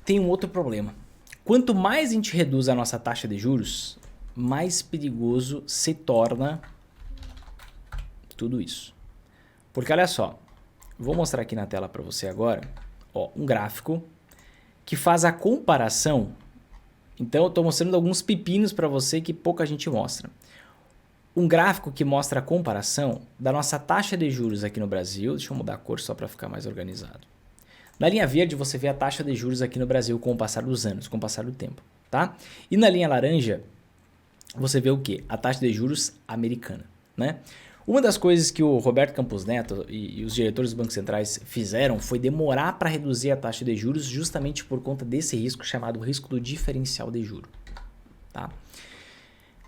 tem um outro problema. Quanto mais a gente reduz a nossa taxa de juros, mais perigoso se torna tudo isso. Porque olha só, vou mostrar aqui na tela para você agora, ó, um gráfico que faz a comparação. Então eu estou mostrando alguns pepinos para você que pouca gente mostra. Um gráfico que mostra a comparação da nossa taxa de juros aqui no Brasil. Deixa eu mudar a cor só para ficar mais organizado. Na linha verde você vê a taxa de juros aqui no Brasil com o passar dos anos, com o passar do tempo, tá? E na linha laranja você vê o quê? A taxa de juros americana, né? Uma das coisas que o Roberto Campos Neto e os diretores dos bancos centrais fizeram foi demorar para reduzir a taxa de juros justamente por conta desse risco chamado risco do diferencial de juros, tá?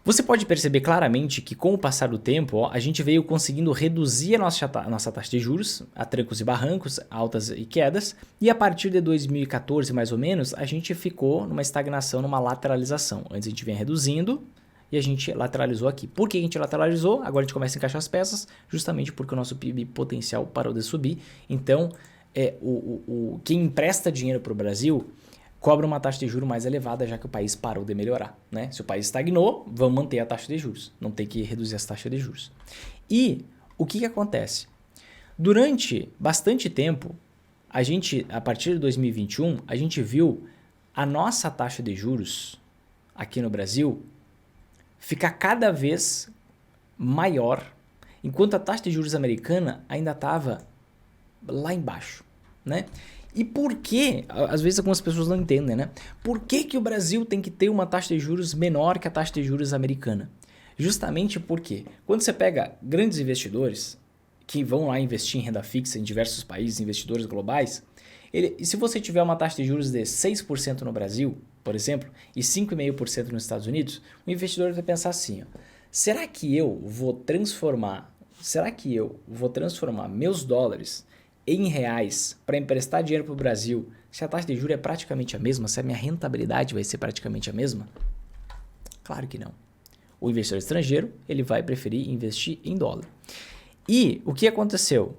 Você pode perceber claramente que com o passar do tempo, ó, a gente veio conseguindo reduzir a nossa taxa de juros, a trancos e barrancos, altas e quedas, e a partir de 2014 mais ou menos, a gente ficou numa estagnação, numa lateralização. Antes a gente vinha reduzindo e a gente lateralizou aqui. Por que a gente lateralizou? Agora a gente começa a encaixar as peças, justamente porque o nosso PIB potencial parou de subir. Então, quem empresta dinheiro para o Brasil cobra uma taxa de juros mais elevada, já que o país parou de melhorar, né? Se o país estagnou, vamos manter a taxa de juros, não tem que reduzir as taxas de juros. E o que acontece? Durante bastante tempo, a partir de 2021, a gente viu a nossa taxa de juros aqui no Brasil ficar cada vez maior, enquanto a taxa de juros americana ainda estava lá embaixo, né? E por que, às vezes algumas pessoas não entendem, né? Por que o Brasil tem que ter uma taxa de juros menor que a taxa de juros americana? Justamente porque quando você pega grandes investidores que vão lá investir em renda fixa em diversos países, investidores globais, se você tiver uma taxa de juros de 6% no Brasil, por exemplo, e 5,5% nos Estados Unidos, o investidor vai pensar assim, ó, será que eu vou transformar meus dólares em reais para emprestar dinheiro para o Brasil, se a taxa de juros é praticamente a mesma, se a minha rentabilidade vai ser praticamente a mesma? Claro que não. O investidor estrangeiro ele vai preferir investir em dólar. E o que aconteceu?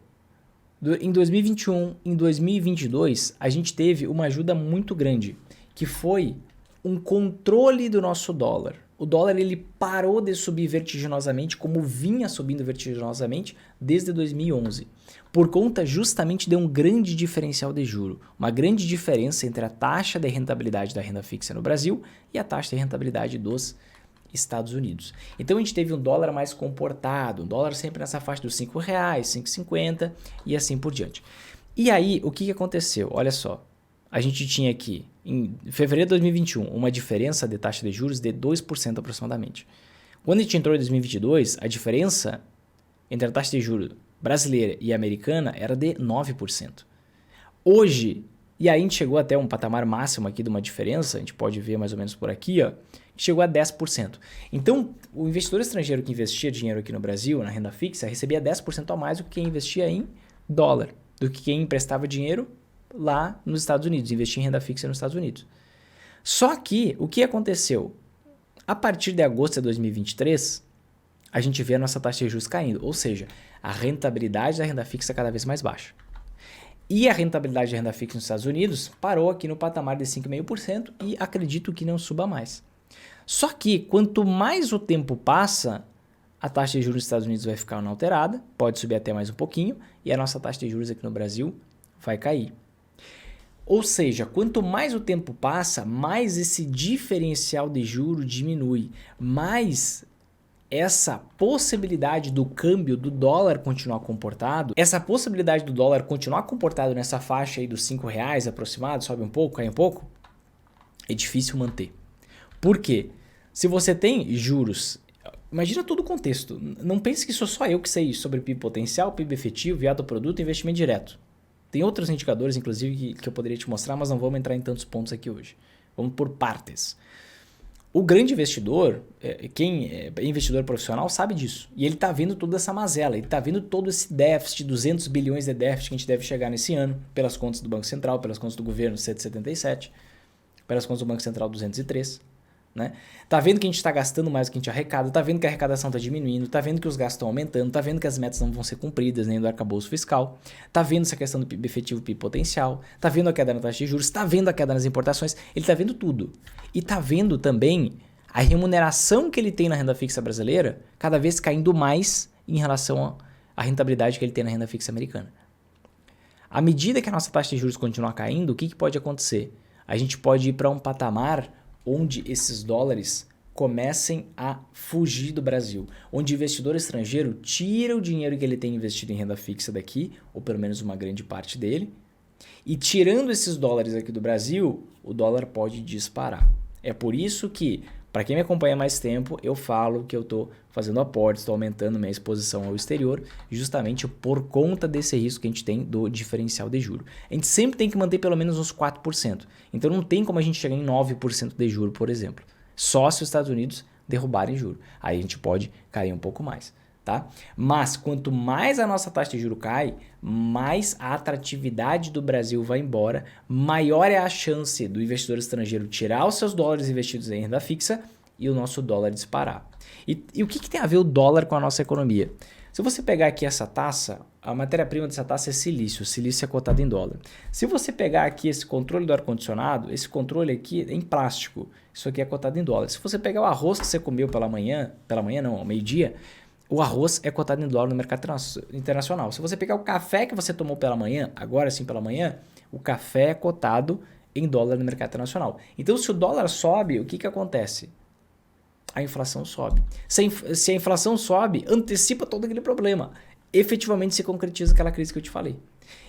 Em 2021, em 2022, a gente teve uma ajuda muito grande, que foi um controle do nosso dólar. O dólar ele parou de subir vertiginosamente, como vinha subindo vertiginosamente desde 2011, por conta justamente de um grande diferencial de juro, uma grande diferença entre a taxa de rentabilidade da renda fixa no Brasil e a taxa de rentabilidade dos Estados Unidos. Então a gente teve um dólar mais comportado, um dólar sempre nessa faixa dos R$5, 5,50 e assim por diante. E aí, o que aconteceu? Olha só, a gente tinha aqui, em fevereiro de 2021, uma diferença de taxa de juros de 2% aproximadamente. Quando a gente entrou em 2022, a diferença entre a taxa de juros brasileira e americana era de 9%. Hoje, e aí a gente chegou até um patamar máximo aqui de uma diferença, a gente pode ver mais ou menos por aqui, ó, chegou a 10%. Então, o investidor estrangeiro que investia dinheiro aqui no Brasil, na renda fixa, recebia 10% a mais do que quem investia em dólar, do que quem emprestava dinheiro lá nos Estados Unidos, investir em renda fixa nos Estados Unidos. Só que, o que aconteceu? A partir de agosto de 2023, a gente vê a nossa taxa de juros caindo, ou seja, a rentabilidade da renda fixa cada vez mais baixa. E a rentabilidade da renda fixa nos Estados Unidos parou aqui no patamar de 5,5% e acredito que não suba mais. Só que, quanto mais o tempo passa, a taxa de juros dos Estados Unidos vai ficar inalterada, pode subir até mais um pouquinho, e a nossa taxa de juros aqui no Brasil vai cair. Ou seja, quanto mais o tempo passa, mais esse diferencial de juro diminui, mais essa possibilidade do câmbio do dólar continuar comportado, nessa faixa aí dos R$5 aproximado, sobe um pouco, cai um pouco, é difícil manter. Por quê? Se você tem juros, imagina todo o contexto, não pense que sou só eu que sei sobre PIB potencial, PIB efetivo, viado produto e investimento direto. Tem outros indicadores, inclusive, que eu poderia te mostrar, mas não vamos entrar em tantos pontos aqui hoje. Vamos por partes. O grande investidor, quem é investidor profissional, sabe disso. E ele está vendo toda essa mazela, ele está vendo todo esse déficit, 200 bilhões de déficit que a gente deve chegar nesse ano, pelas contas do Banco Central, pelas contas do governo 177, pelas contas do Banco Central 203. Né? Tá vendo que a gente está gastando mais do que a gente arrecada, tá vendo que a arrecadação está diminuindo, tá vendo que os gastos estão aumentando, tá vendo que as metas não vão ser cumpridas nem do arcabouço fiscal, tá vendo essa questão do PIB efetivo, PIB potencial, tá vendo a queda na taxa de juros, tá vendo a queda nas importações, ele tá vendo tudo. E tá vendo também a remuneração que ele tem na renda fixa brasileira cada vez caindo mais em relação à rentabilidade que ele tem na renda fixa americana. À medida que a nossa taxa de juros continuar caindo, o que pode acontecer? A gente pode ir para um patamar onde esses dólares comecem a fugir do Brasil, onde o investidor estrangeiro tira o dinheiro que ele tem investido em renda fixa daqui, ou pelo menos uma grande parte dele, e tirando esses dólares aqui do Brasil, o dólar pode disparar. É por isso que, para quem me acompanha há mais tempo, eu falo que eu estou fazendo aportes, estou aumentando minha exposição ao exterior, justamente por conta desse risco que a gente tem do diferencial de juro. A gente sempre tem que manter pelo menos uns 4%. Então não tem como a gente chegar em 9% de juro, por exemplo. Só se os Estados Unidos derrubarem juro. Aí a gente pode cair um pouco mais. Tá? Mas quanto mais a nossa taxa de juro cai, mais a atratividade do Brasil vai embora, maior é a chance do investidor estrangeiro tirar os seus dólares investidos em renda fixa e o nosso dólar disparar. E o que tem a ver o dólar com a nossa economia? Se você pegar aqui essa taça, a matéria-prima dessa taça é silício. O silício é cotado em dólar. Se você pegar aqui esse controle do ar-condicionado, esse controle aqui é em plástico. Isso aqui é cotado em dólar. Se você pegar o arroz que você comeu pela manhã não, ao meio-dia, o arroz é cotado em dólar no mercado internacional. Se você pegar o café que você tomou pela manhã, agora sim pela manhã, o café é cotado em dólar no mercado internacional. Então, se o dólar sobe, o que acontece? A inflação sobe. Se a inflação sobe, antecipa todo aquele problema. Efetivamente se concretiza aquela crise que eu te falei.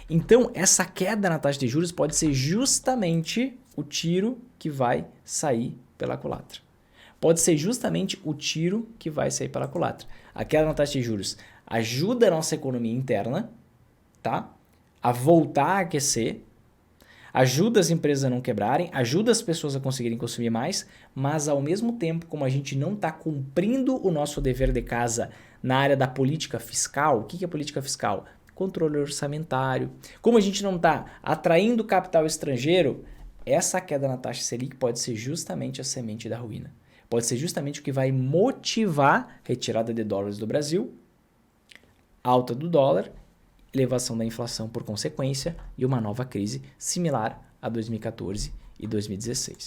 Então, essa queda na taxa de juros pode ser justamente o tiro que vai sair pela culatra. Pode ser justamente o tiro que vai sair pela culatra. A queda na taxa de juros ajuda a nossa economia interna, tá? A voltar a aquecer, ajuda as empresas a não quebrarem, ajuda as pessoas a conseguirem consumir mais, mas ao mesmo tempo, como a gente não está cumprindo o nosso dever de casa na área da política fiscal, o que é política fiscal? Controle orçamentário. Como a gente não está atraindo capital estrangeiro, essa queda na taxa Selic pode ser justamente a semente da ruína. Pode ser justamente o que vai motivar a retirada de dólares do Brasil, alta do dólar, elevação da inflação por consequência e uma nova crise similar a 2014 e 2016.